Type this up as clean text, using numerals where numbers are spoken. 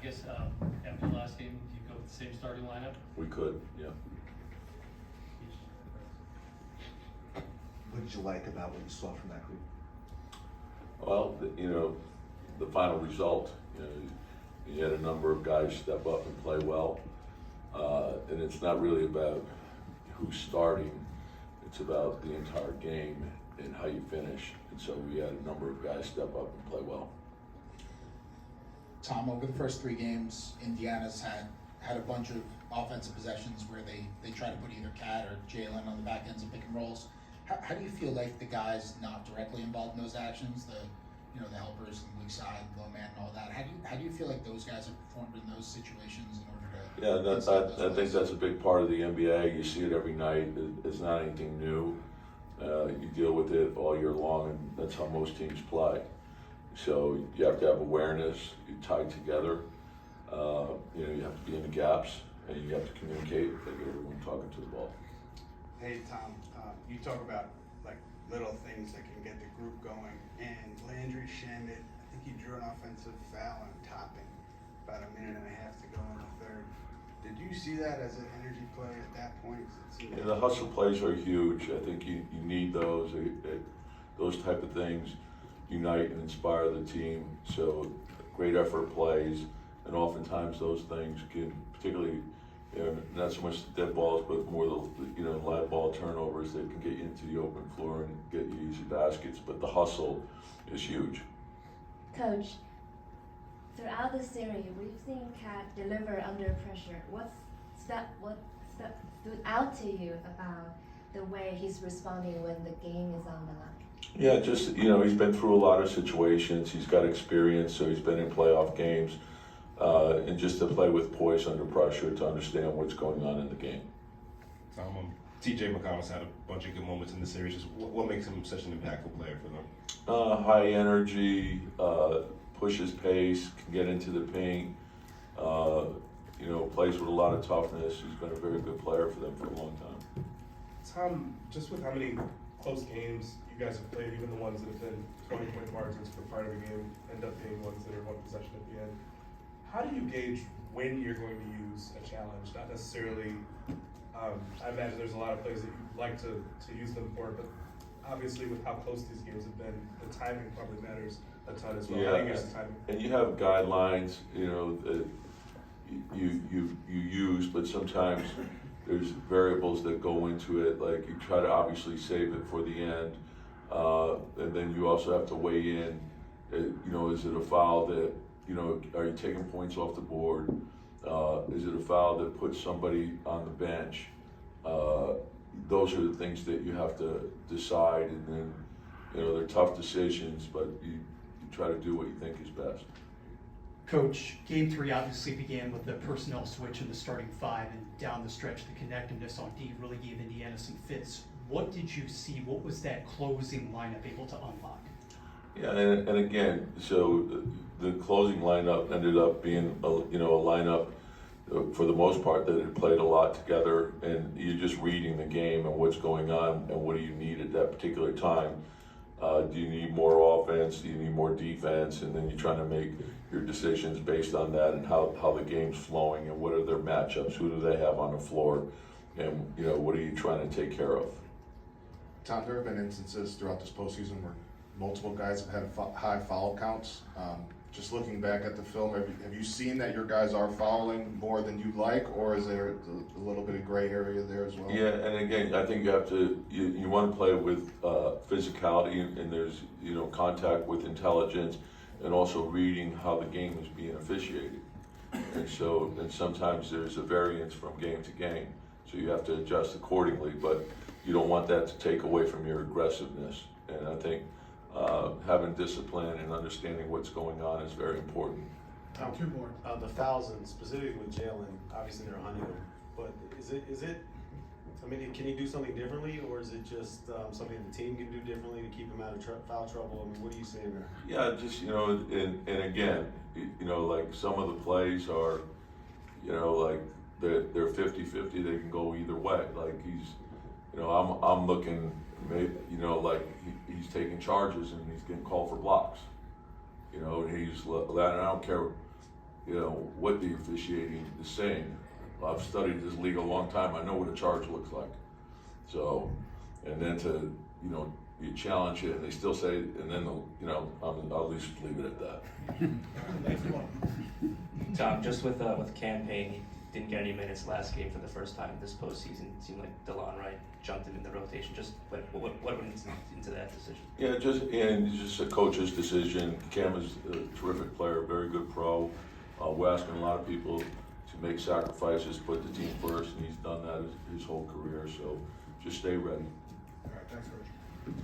I guess after the last game, do you go with the same starting lineup? We could, yeah. What did you like about what you saw from that group? Well, the final result, you had a number of guys step up and play well. And it's not really about who's starting, it's about the entire game and how you finish. And so we had a number of guys step up and play well. Tom, over the first 3 games, Indiana's had a bunch of offensive possessions where they try to put either Cat or Jalen on the back ends of pick and rolls. How do you feel like the guys not directly involved in those actions, the helpers, the weak side, low man, and all that? How do you feel like those guys have performed in those situations in order to? Yeah, I think that's a big part of the NBA. You see it every night. It's not anything new. You deal with it all year long, and that's how most teams play. So you have to have awareness. You tie together. You have to be in the gaps, and you have to communicate. Get everyone talking to the ball. Hey Tom, you talk about like little things that can get the group going, and Landry Shamet, I think he drew an offensive foul on Topping about a minute and a half to go in the third. Did you see that as an energy play at that point? Yeah, the hustle plays are huge. I think you need those. Those type of things unite and inspire the team. So great effort plays, and oftentimes those things can, particularly, not so much the dead balls, but more the live ball turnovers that can get you into the open floor and get you easy baskets. But the hustle is huge. Coach, throughout the series, we've seen Cat deliver under pressure. What stood out to you about the way he's responding when the game is on the line? Yeah, just he's been through a lot of situations. He's got experience, so he's been in playoff games. And just to play with poise under pressure, to understand what's going on in the game. TJ McConnell's had a bunch of good moments in the series. Just what makes him such an impactful player for them? High energy, pushes pace, can get into the paint. Plays with a lot of toughness. He's been a very good player for them for a long time. Tom, just with how many close games you guys have played, even the ones that have been 20-point margins for part of the game, end up being ones that are one possession at the end. How do you gauge when you're going to use a challenge? Not necessarily, I imagine there's a lot of plays that you'd like to use them for, but obviously with how close these games have been, the timing probably matters a ton as well. Yeah, how do you use the timing? and you have guidelines, that you use, but sometimes there's variables that go into it. Like you try to obviously save it for the end, and then you also have to weigh in. Is it a foul that? Are you taking points off the board? Is it a foul that puts somebody on the bench? Those are the things that you have to decide, and then, they're tough decisions, but you try to do what you think is best. Coach, Game 3 obviously began with the personnel switch in the starting 5, and down the stretch, the connectiveness on D really gave Indiana some fits. What did you see? What was that closing lineup able to unlock? Yeah, and again, so the closing lineup ended up being a lineup for the most part that had played a lot together, and you're just reading the game and what's going on and what do you need at that particular time. Do you need more offense? Do you need more defense? And then you're trying to make your decisions based on that and how the game's flowing and what are their matchups, who do they have on the floor, and what are you trying to take care of. Tom, there have been instances throughout this postseason where multiple guys have had high foul counts. Just looking back at the film, have you seen that your guys are fouling more than you'd like, or is there a little bit of gray area there as well? Yeah, and again, I think you have to, you want to play with physicality, and there's, contact with intelligence, and also reading how the game is being officiated. And sometimes there's a variance from game to game, so you have to adjust accordingly, but you don't want that to take away from your aggressiveness. And I think having discipline and understanding what's going on is very important. Tom, 2 more. The fouls, and specifically with Jalen, obviously they're hunting him, but is it? I mean, can he do something differently, or is it just something the team can do differently to keep him out of foul trouble? I mean, what are you saying there? Yeah, just and again, like some of the plays are, like they're 50-50. They can go either way. Like he's, I'm looking. Maybe, like he's taking charges and he's getting called for blocks. And I don't care, you know, what the officiating is saying. I've studied this league a long time. I know what a charge looks like. So, and then to, you know, you challenge it and they still say, and then they'll, you know, I'll at least leave it at that. Tom, just with campaign, he didn't get any minutes last game for the first time this postseason. It seemed like DeLon Wright jumped him in the rotation. Just what went into that decision? Yeah, just a coach's decision. Cam is a terrific player, very good pro. We're asking a lot of people to make sacrifices, put the team first, and he's done that his whole career. So just stay ready. All right, thanks, Coach.